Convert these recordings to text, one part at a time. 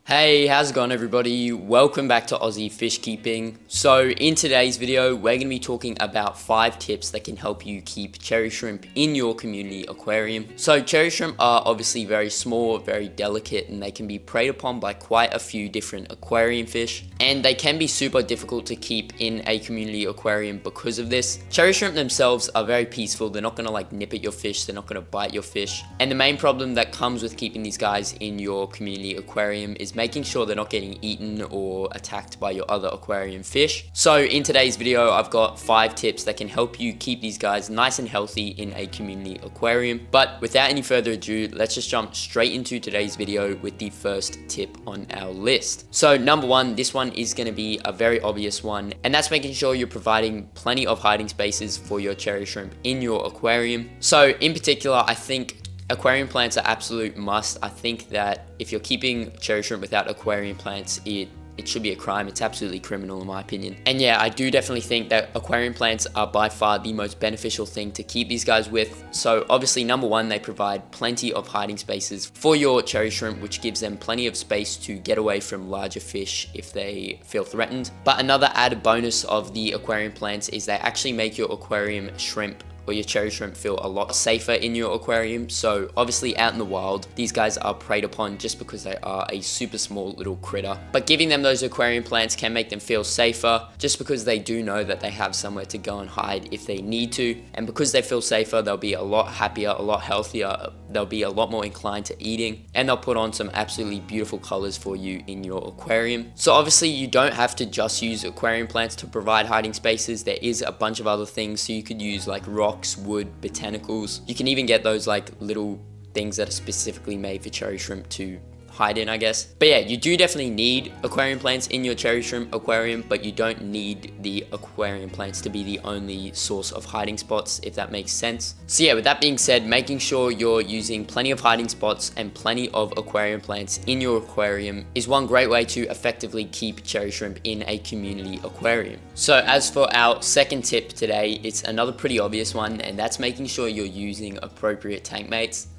Hey, how's it going everybody? Welcome back to Aussie Fish Keeping. So in today's video, we're going to be talking about 5 tips that can help you keep cherry shrimp in your community aquarium. So cherry shrimp are obviously very small, very delicate, and they can be preyed upon by quite a few different aquarium fish. And they can be super difficult to keep in a community aquarium because of this. Cherry shrimp themselves are very peaceful. They're not going to nip at your fish. They're not going to bite your fish. And the main problem that comes with keeping these guys in your community aquarium is making sure they're not getting eaten or attacked by your other aquarium fish. So in today's video, I've got 5 tips that can help you keep these guys nice and healthy in a community aquarium. But without any further ado, let's just jump straight into today's video with the first tip on our list. So number 1, this one is going to be a very obvious one, and that's making sure you're providing plenty of hiding spaces for your cherry shrimp in your aquarium. So in particular, I think aquarium plants are absolute must. I think that if you're keeping cherry shrimp without aquarium plants, it should be a crime. It's absolutely criminal in my opinion. And yeah, I do definitely think that aquarium plants are by far the most beneficial thing to keep these guys with. So obviously, number 1, they provide plenty of hiding spaces for your cherry shrimp, which gives them plenty of space to get away from larger fish if they feel threatened. But another added bonus of the aquarium plants is they actually make your aquarium shrimp or your cherry shrimp feel a lot safer in your aquarium. So obviously out in the wild, these guys are preyed upon just because they are a super small little critter. But giving them those aquarium plants can make them feel safer just because they do know that they have somewhere to go and hide if they need to. And because they feel safer, they'll be a lot happier, a lot healthier. They'll be a lot more inclined to eating, and they'll put on some absolutely beautiful colors for you in your aquarium. So obviously you don't have to just use aquarium plants to provide hiding spaces. There is a bunch of other things. So you could use rocks, wood, botanicals. You can even get those little things that are specifically made for cherry shrimp to hide in, I guess. But yeah, you do definitely need aquarium plants in your cherry shrimp aquarium, but you don't need the aquarium plants to be the only source of hiding spots, if that makes sense. So yeah, with that being said, making sure you're using plenty of hiding spots and plenty of aquarium plants in your aquarium is one great way to effectively keep cherry shrimp in a community aquarium. So as for our second tip today, it's another pretty obvious one, and that's making sure you're using appropriate tank mates.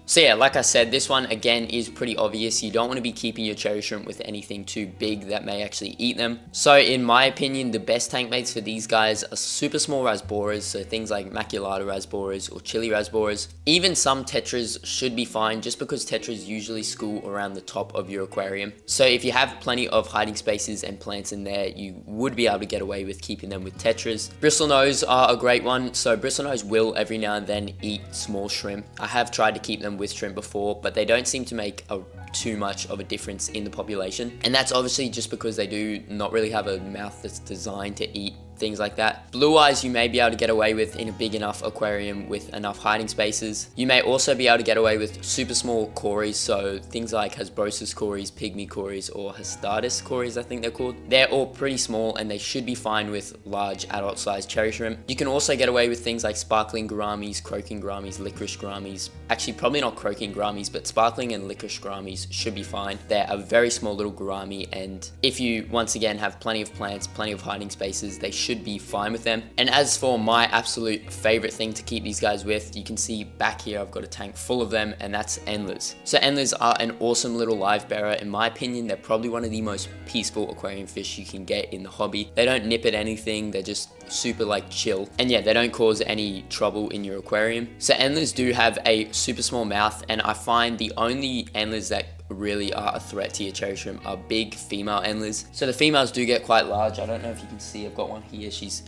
So yeah, like I said, this one again is pretty obvious. You don't want to be keeping your cherry shrimp with anything too big that may actually eat them. So in my opinion, the best tank mates for these guys are super small rasboras, so things like maculata rasboras or chili rasboras. Even some tetras should be fine, just because tetras usually school around the top of your aquarium. So if you have plenty of hiding spaces and plants in there, you would be able to get away with keeping them with tetras. Bristlenose are a great one. So bristlenose will every now and then eat small shrimp. I have tried to keep them with shrimp before, but they don't seem to make too much of a difference in the population, and that's obviously just because they do not really have a mouth that's designed to eat things like that. Blue eyes you may be able to get away with in a big enough aquarium with enough hiding spaces. You may also be able to get away with super small cories, so things like Hasbrosus cories, pygmy cories, or Hastardus cories I think they're called. They're all pretty small and they should be fine with large adult sized cherry shrimp. You can also get away with things like sparkling gouramis, croaking gouramis, licorice gouramis. Actually probably not croaking gouramis, but sparkling and licorice gouramis should be fine. They're a very small little gourami, and if you once again have plenty of plants, plenty of hiding spaces, they should be fine with them. And as for my absolute favorite thing to keep these guys with, you can see back here I've got a tank full of them, and that's endlers. So endlers are an awesome little live bearer. In my opinion, they're probably one of the most peaceful aquarium fish you can get in the hobby. They don't nip at anything, they're just super chill, and yeah, they don't cause any trouble in your aquarium. So endlers do have a super small mouth, and I find the only endlers that really are a threat to your cherry shrimp are big female endlers. So the females do get quite large. I don't know if you can see, I've got one here, she's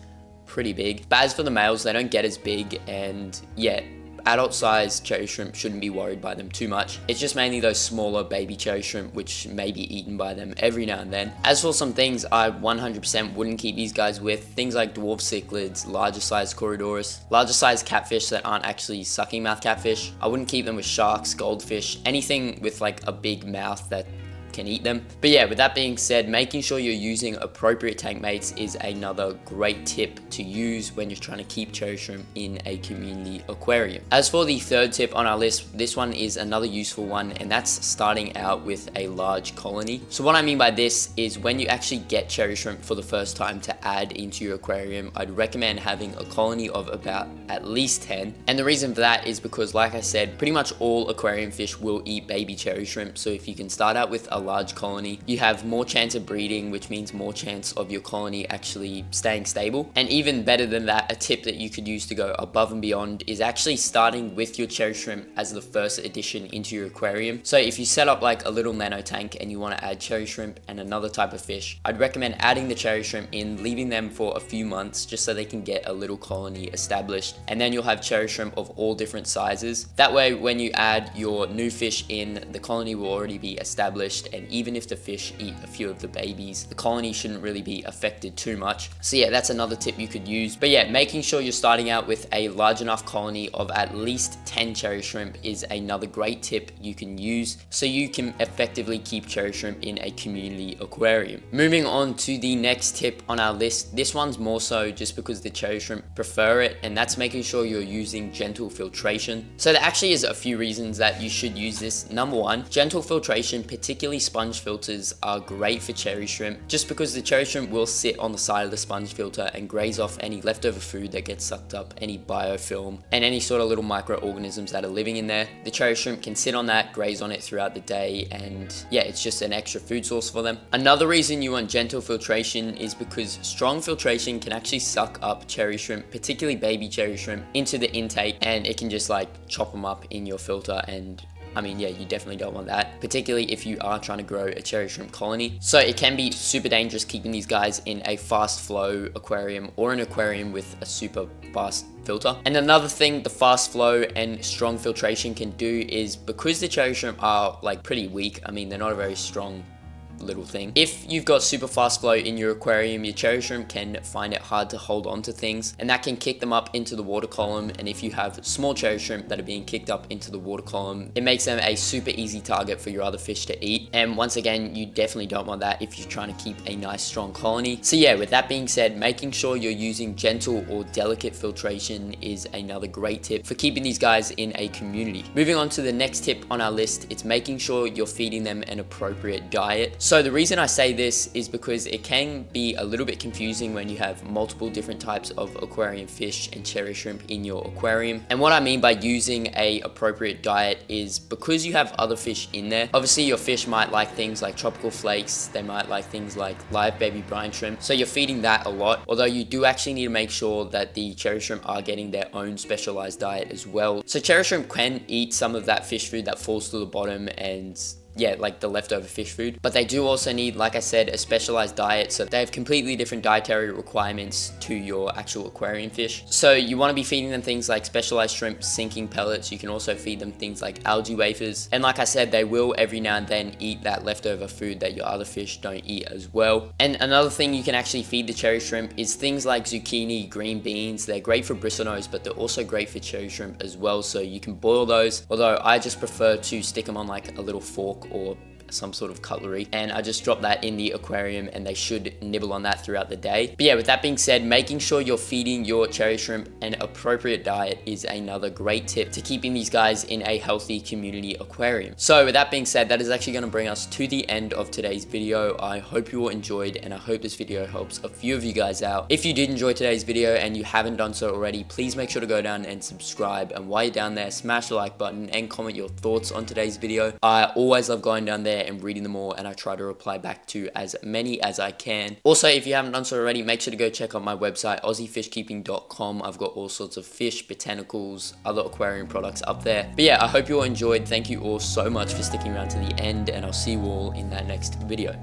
pretty big. But as for the males, they don't get as big, and yeah, adult sized cherry shrimp shouldn't be worried by them too much. It's just mainly those smaller baby cherry shrimp which may be eaten by them every now and then. As for some things I 100% wouldn't keep these guys with, things like dwarf cichlids, larger sized Corydoras, larger sized catfish that aren't actually sucking mouth catfish. I wouldn't keep them with sharks, goldfish, anything with a big mouth that can eat them. But yeah, with that being said, making sure you're using appropriate tank mates is another great tip to use when you're trying to keep cherry shrimp in a community aquarium. As for the third tip on our list, this one is another useful one, and that's starting out with a large colony. So what I mean by this is when you actually get cherry shrimp for the first time to add into your aquarium, I'd recommend having a colony of about at least 10. And the reason for that is because, like I said, pretty much all aquarium fish will eat baby cherry shrimp. So if you can start out with a large colony, you have more chance of breeding, which means more chance of your colony actually staying stable. And even better than that, a tip that you could use to go above and beyond is actually starting with your cherry shrimp as the first addition into your aquarium. So if you set up like a little nano tank and you want to add cherry shrimp and another type of fish, I'd recommend adding the cherry shrimp in, leaving them for a few months just so they can get a little colony established, and then you'll have cherry shrimp of all different sizes. That way when you add your new fish in, the colony will already be established, and even if the fish eat a few of the babies, the colony shouldn't really be affected too much. So yeah, that's another tip you could use. But yeah, making sure you're starting out with a large enough colony of at least 10 cherry shrimp is another great tip you can use so you can effectively keep cherry shrimp in a community aquarium. Moving on to the next tip on our list, this one's more so just because the cherry shrimp prefer it, and that's making sure you're using gentle filtration. So there actually is a few reasons that you should use this. Number one, gentle filtration, particularly sponge filters, are great for cherry shrimp just because the cherry shrimp will sit on the side of the sponge filter and graze off any leftover food that gets sucked up, any biofilm, and any sort of little microorganisms that are living in there. The cherry shrimp can sit on that, graze on it throughout the day, and yeah, it's just an extra food source for them. Another reason you want gentle filtration is because strong filtration can actually suck up cherry shrimp, particularly baby cherry shrimp, into the intake, and it can just like chop them up in your filter. And I mean, yeah, you definitely don't want that, particularly if you are trying to grow a cherry shrimp colony. So it can be super dangerous keeping these guys in a fast flow aquarium or an aquarium with a super fast filter. And another thing the fast flow and strong filtration can do is, because the cherry shrimp are like pretty weak, I mean, they're not a very strong little thing. If you've got super fast flow in your aquarium, your cherry shrimp can find it hard to hold on to things, and that can kick them up into the water column. And if you have small cherry shrimp that are being kicked up into the water column, it makes them a super easy target for your other fish to eat. And once again, you definitely don't want that if you're trying to keep a nice strong colony. So yeah, with that being said, making sure you're using gentle or delicate filtration is another great tip for keeping these guys in a community. Moving on to the next tip on our list, it's making sure you're feeding them an appropriate diet. So the reason I say this is because it can be a little bit confusing when you have multiple different types of aquarium fish and cherry shrimp in your aquarium. And what I mean by using a appropriate diet is because you have other fish in there, obviously your fish might like things like tropical flakes, they might like things like live baby brine shrimp, so you're feeding that a lot, although you do actually need to make sure that the cherry shrimp are getting their own specialized diet as well. So cherry shrimp can eat some of that fish food that falls to the bottom, and yeah, like the leftover fish food, but they do also need, like I said, a specialized diet. So they have completely different dietary requirements to your actual aquarium fish. So you want to be feeding them things like specialized shrimp sinking pellets. You can also feed them things like algae wafers, and like I said, they will every now and then eat that leftover food that your other fish don't eat as well. And another thing you can actually feed the cherry shrimp is things like zucchini, green beans. They're great for bristlenose, but they're also great for cherry shrimp as well, so you can boil those, although I just prefer to stick them on like a little fork or some sort of cutlery, and I just drop that in the aquarium and they should nibble on that throughout the day. But yeah, with that being said, making sure you're feeding your cherry shrimp an appropriate diet is another great tip to keeping these guys in a healthy community aquarium. So with that being said, that is actually going to bring us to the end of today's video. I hope you all enjoyed, and I hope this video helps a few of you guys out. If you did enjoy today's video and you haven't done so already, please make sure to go down and subscribe, and while you're down there, smash the like button and comment your thoughts on today's video. I always love going down there and reading them all, and I try to reply back to as many as I can. Also, if you haven't done so already, make sure to go check out my website, aussiefishkeeping.com. I've got all sorts of fish, botanicals, other aquarium products up there. But yeah, I hope you all enjoyed. Thank you all so much for sticking around to the end, and I'll see you all in that next video.